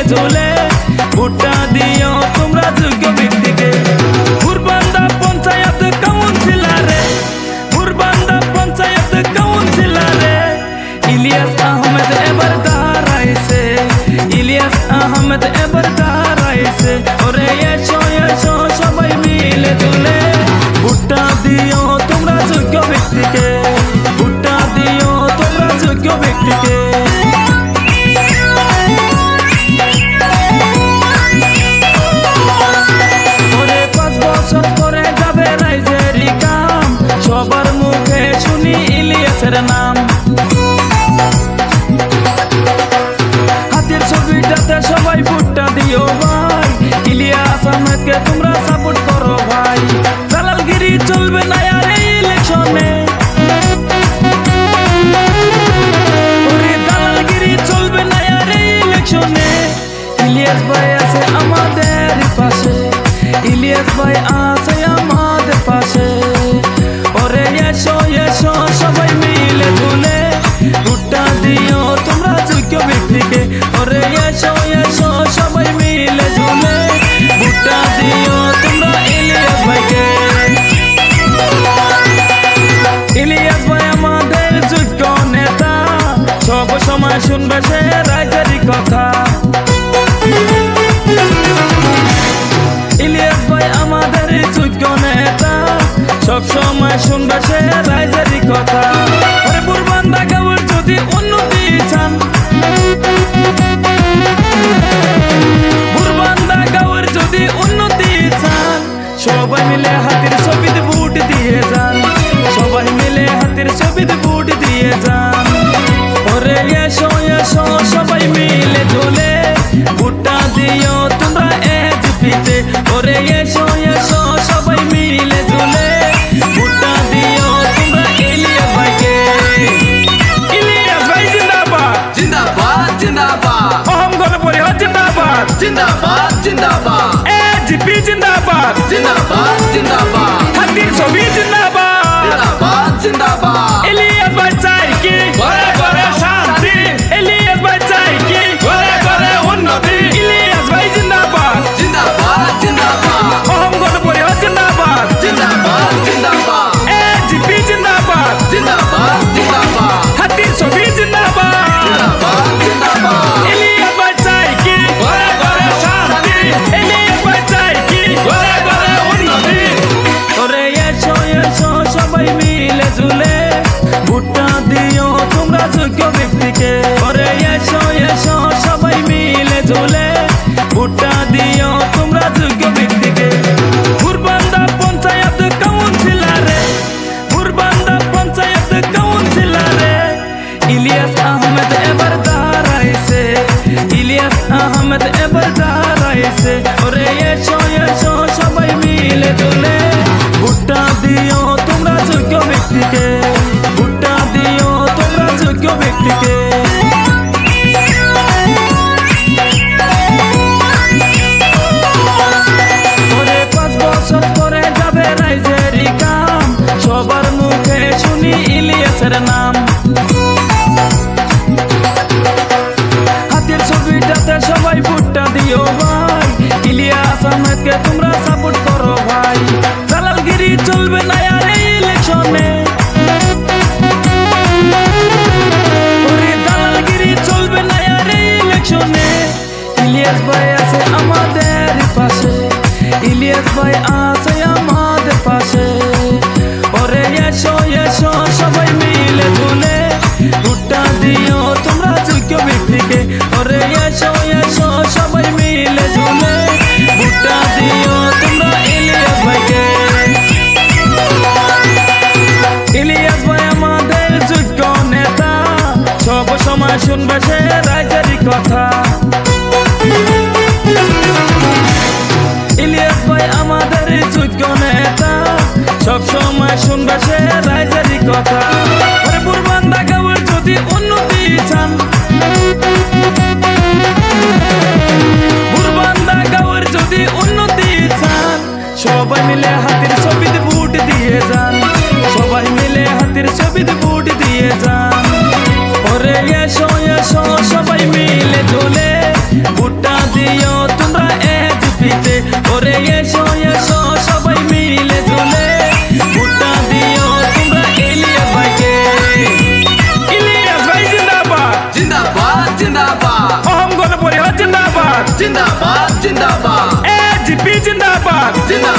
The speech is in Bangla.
ঝুলে ভোটটা দিও তোমরা যোগ্য ব্যক্তিকে। ফুরবান্দা পঞ্চায়েত কাউন্সিলরে, ফুরবান্দা পঞ্চায়েত কাউন্সিলরে ইলিয়াস আহমেদ এবার দাঁড়াইছে, ইলিয়াস আহমেদ এবার দাঁড়াইছে। ওরে এসো এসো সবাই মিলে ঝুলে ভোটটা দিও তোমরা যোগ্য ব্যক্তিকে, ভোটটা দিও তোমরা যোগ্য ব্যক্তিকে। ওরে 5 বছর পরে যাবে রাইজের কাম, সবার মুখে শুনি ইলিয়াসের নাম। হাতের ছবিটাতে সবাই ভোটটা দিও ভাই, ইলিয়াস আহমেদকে তোমরা সাপোর্ট করো ভাই। দালালগিরি চলবে না আর এই ইলেকশনে, ওরে দালালগিরি চলবে না আর এই ইলেকশনে। ইলিয়াস ভাই আছে আমাদের পাশে, ইলিয়াস ভাই আছে আমাদের পাশে। ওরে এসো এসো সবাই মিলে ঝুলে ভোটটা দিও তোমরা যোগ্য ব্যক্তিকে। ওরে এসো এসো সবাই মিলে ঝুলে ভোটটা দিও তোমরা ইলিয়াস ভাইকে। ইলিয়াস ভাই আমাদের যোগ্য নেতা, সব সময় শুনবে সে রাইজেরই কথা। ইলিয়াস ভাই আমাদের যোগ্য নেতা, সব সময় শুনবে সে রাইজেরই কথা। ওরে ফুরবান্দা গাঁওয়ের যদি উন্নতি চান, ফুরবান্দা গাঁওয়ের যদি উন্নতি চান, সবাই মিলে হাতের ছবিতে ভোট দিয়ে যান, সবাই মিলে হাতের ছবিতে ভোট দিয়ে যান। ওরে এসো এসো সবাই মিলে ঝুলে ভোটটা দিও তোমরা এজিপিতে। ওরে এসো এসো সবাই মিলে ঝুলে ভোটটা দিও তোমরা ইলিয়াস ভাইকে। ইলিয়াস ভাই জিন্দাবাদ, জিন্দাবাদ জিন্দাবাদ অহম গণপরিষদ জিন্দাবাদ, জিন্দাবাদ জিন্দাবাদ এজিপি জিন্দাবাদ, জিন্দাবাদ জিন্দাবাদ হাতির ছবি জিন্দাবাদ। জিন্দাবাদ জিন্দাবাদ ইলিয়াস ভাই চাই কি ঘরে ঘরে শান্তি, ইলিয়াস ভাই চাই কি ঘরে ঘরে উন্নতি। ইলিয়াস ভাই জিন্দাবাদ, জিন্দাবাদ জিন্দাবাদ অহম গণপরিষদ জিন্দাবাদ, জিন্দাবাদ জিন্দাবাদ এজিপি জিন্দাবাদ, জিন্দাবাদ জিন্দাবাদ হাতির ছবি জিন্দাবাদ। জিন্দাবাদ জিন্দাবাদ ইলিয়াস ভাই চাই কি ঘরে ঘরে শান্তি, ইলিয়াস ভাই চাই কি ঘরে ঘরে উন্নতি। ওরে এসো এসো সবাই মিলে ঝুলে ভোটটা দিও তোমরা যোগ্য ব্যক্তিকে। ওরে এসো এসো সবাই মিলে ঝুলে ভোটটা দিও তোমরা যোগ্য ব্যক্তিকে। ফুরবান্দা পঞ্চায়েত কাউন্সিলরে, ফুরবান্দা পঞ্চায়েত কাউন্সিলরে ইলিয়াস আহমেদ এবার দাঁড়াইছে, ইলিয়াস আহমেদ এবার দাঁড়াইছে। ওরে এসো এসো সবাই মিলে ঝুলে ভোটটা দিও তোমরা যোগ্য ব্যক্তিকে, ভোটটা দিও তোমরা যোগ্য ব্যক্তিকে। ওরে 5 বছর পরে যাবে রাইজের কাম, সবার মুখে শুনি ইলিয়াসের নাম। হাতের ছবিটাতে সবাই ভোটটা দিও ভাই, ইলিয়াস আহমেদকে তোমরা সাপোর্ট করো ভাই। দালালগিরি চলবে না আর এই ইলেকশনে, ওরে দালালগিরি চলবে না আর এই ইলেকশনে। ইলিয়াস ভাই আছে আমাদের পাশে, ইলিয়াস ভাই আছে আমাদের পাশে। ওরে এসো এসো সবাই মিলে ঝুলে ভোটটা দিও তোমরা যোগ্য ব্যক্তিকে। ওরে এসো এসো সবাই মিলে ঝুলে ভোটটা দিও তোমরা ইলিয়াস ভাইকে। ইলিয়াস ভাই আমাদের যোগ্য নেতা, সব সময় শুনবে সে রাইজেরই কথা। ইলিয়াস ভাই আমাদের জিন্দাবাদ জিন্দাবাদ এজিপি জিন্দাবাদ জিন্দাবাদ